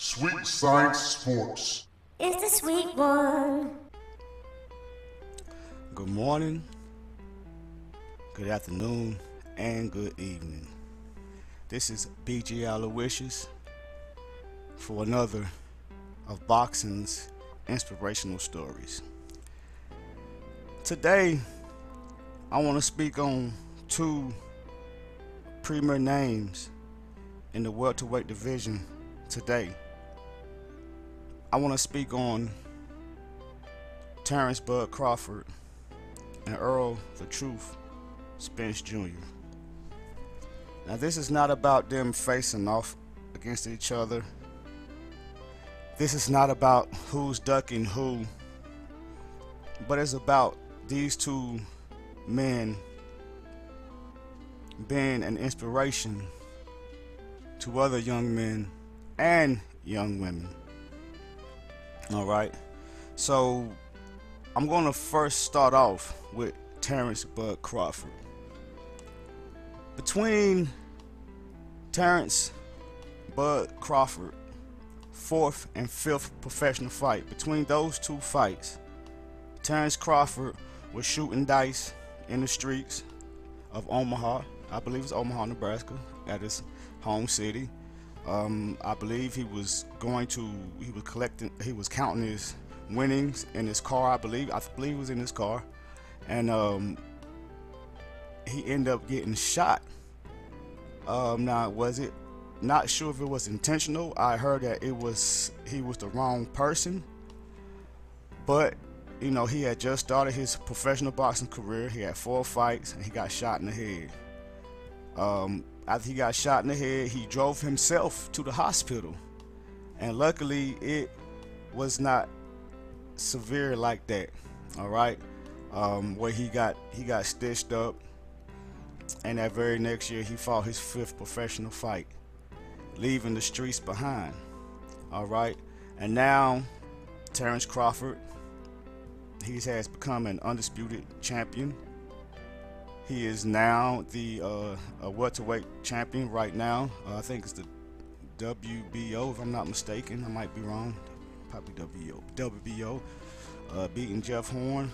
Sweet Science Sports. It's the sweet one. Good morning, good afternoon, and good evening. This is BG Aloysius for another of boxing's inspirational stories. Today, I want to speak on two premier names in the welterweight division today. I want to speak on Terrence "Bud" Crawford and Errol "The Truth" Spence Jr. Now, this is not about them facing off against each other. This is not about who's ducking who, but it's about these two men being an inspiration to other young men and young women. All right, so I'm going to first start off with Terrence "Bud" Crawford. Between Terrence "Bud" Crawford fourth and fifth professional fight, between those two fights, Terrence Crawford was shooting dice in the streets of Omaha. I believe it's Omaha, Nebraska, at his home city. I believe he was counting his winnings in his car. I believe he was in his car, and he ended up getting shot. Now, was it? Not sure if it was intentional. I heard that he was the wrong person, but he had just started his professional boxing career. He had 4 fights, and he got shot in the head. After he got shot in the head, he drove himself to the hospital, and luckily it was not severe like that. All right, where he got stitched up, and that very next year he fought his 5th professional fight, leaving the streets behind. All right, and now Terrence Crawford, he has become an undisputed champion. He is now the welterweight champion right now. I think it's the WBO, if I'm not mistaken. I might be wrong. Probably WBO. Beating Jeff Horn.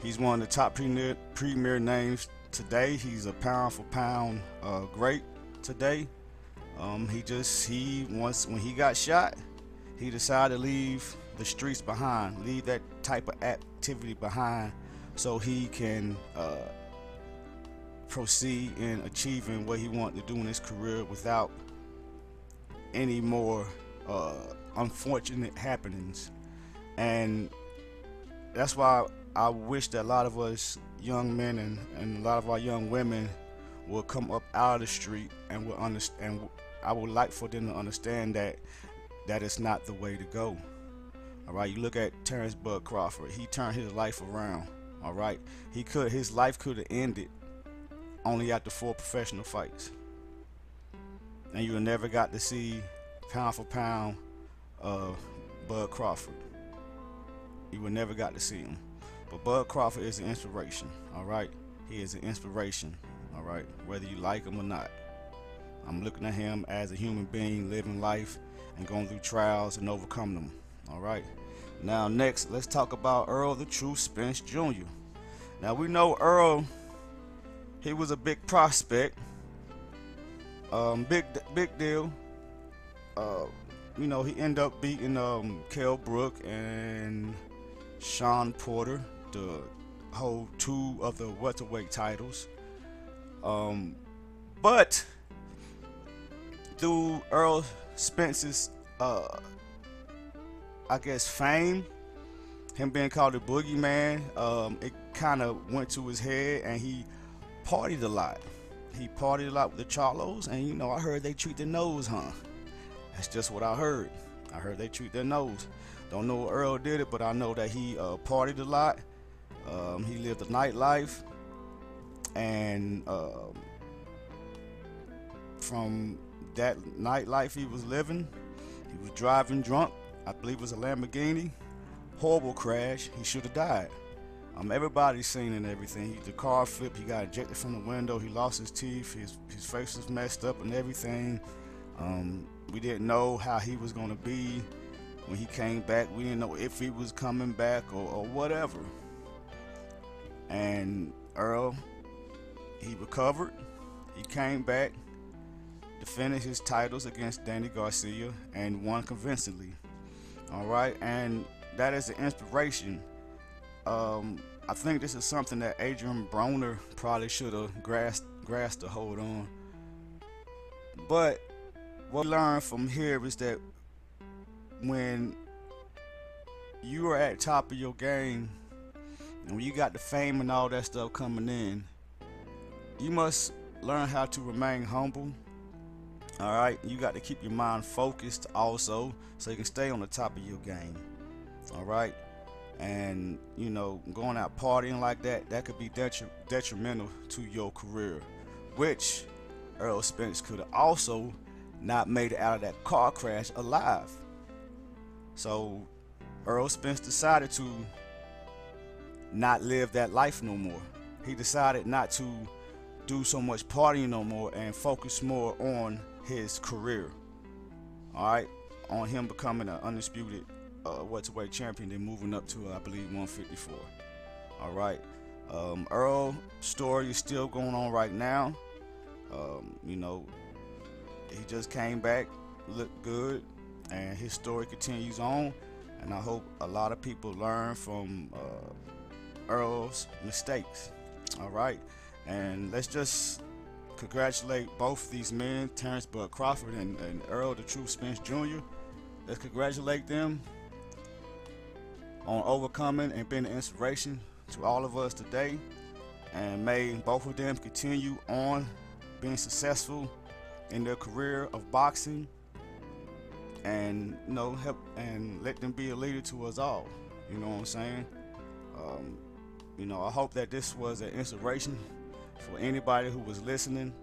He's one of the top premier names today. He's a pound for pound great today. When he got shot, he decided to leave the streets behind, leave that type of activity behind, so he can proceed in achieving what he wanted to do in his career without any more unfortunate happenings. And that's why I wish that a lot of us young men and a lot of our young women will come up out of the street and will understand. I would like for them to understand that is not the way to go. All right, you look at Terrence "Bud" Crawford. He turned his life around. All right, his life could have ended only after 4 professional fights, and you never got to see pound for pound Bud Crawford. You would never got to see him. But Bud Crawford is an inspiration. All right, he is an inspiration. All right, whether you like him or not. I'm looking at him as a human being living life and going through trials and overcoming them. All right. Now, next, let's talk about Errol "The Truth" Spence Jr. Now, we know Errol, he was a big prospect, big deal. He ended up beating Kell Brook and Sean Porter, the whole 2 of the welterweight titles. But through Errol Spence's fame, him being called the boogeyman, it kind of went to his head, and he partied a lot. He partied a lot with the Charlos, and I heard they treat their nose, huh? That's just what I heard. I heard they treat their nose. Don't know if Earl did it, but I know that he partied a lot. He lived a nightlife, and from that nightlife he was living, he was driving drunk. I believe it was a Lamborghini. Horrible crash. He should have died. Everybody's seen and everything. The car flipped. He got ejected from the window. He lost his teeth. His face was messed up and everything. We didn't know how he was going to be when he came back. We didn't know if he was coming back or whatever. And Errol, he recovered. He came back, defended his titles against Danny Garcia, and won convincingly. All right, and that is an inspiration. I think this is something that Adrian Broner probably should have grasped a hold on. But what we learn from here is that when you are at top of your game and when you got the fame and all that stuff coming in, you must learn how to remain humble. All right, you got to keep your mind focused also, so you can stay on the top of your game. All right, and you know, going out partying like that could be detrimental to your career, which Errol Spence could have also not made it out of that car crash alive. So Errol Spence decided to not live that life no more. He decided not to do so much partying no more and focus more on his career. All right, on him becoming an undisputed welterweight champion, then moving up to I believe 154. All right, Errol's story is still going on right now. You know, he just came back, looked good, and his story continues on. And I hope a lot of people learn from Errol's mistakes. All right, and let's just congratulate both these men, Terrence Crawford and Errol the True Spence Jr. Let's congratulate them on overcoming and being an inspiration to all of us today. And may both of them continue on being successful in their career of boxing, and you know, help and let them be a leader to us all. You know what I'm saying? You know, I hope that this was an inspiration for anybody who was listening.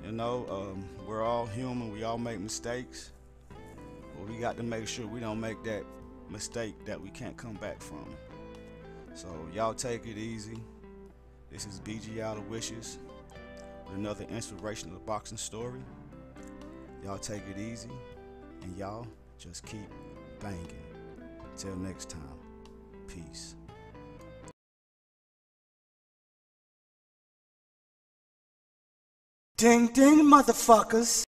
You know, we're all human. We all make mistakes, but we got to make sure we don't make that mistake that we can't come back from. So y'all take it easy. This is BG Out of Wishes with another inspirational boxing story. Y'all take it easy, and y'all just keep banging. Till next time, peace. Ding ding, motherfuckers.